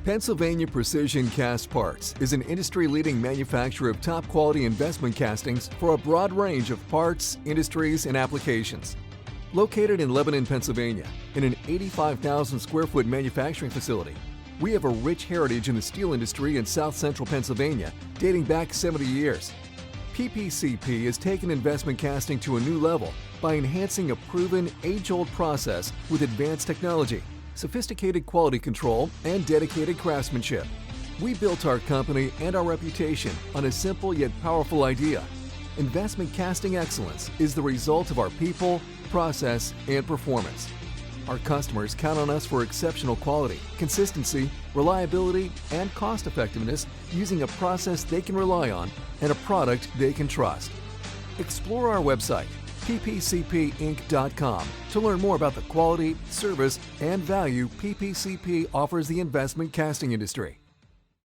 Pennsylvania Precision Cast Parts is an industry-leading manufacturer of top-quality investment castings for a broad range of parts, industries, and applications. Located in Lebanon, Pennsylvania, in an 85,000 square foot manufacturing facility, we have a rich heritage in the steel industry in South Central Pennsylvania dating back 70 years. PPCP has taken investment casting to a new level by enhancing a proven, age-old process with advanced technology, sophisticated quality control, and dedicated craftsmanship. We built our company and our reputation on a simple yet powerful idea. Investment casting excellence is the result of our people, process, and performance. Our customers count on us for exceptional quality, consistency, reliability, and cost effectiveness using a process they can rely on and a product they can trust. Explore our website, ppcpinc.com, to learn more about the quality, service, and value PPCP offers the investment casting industry.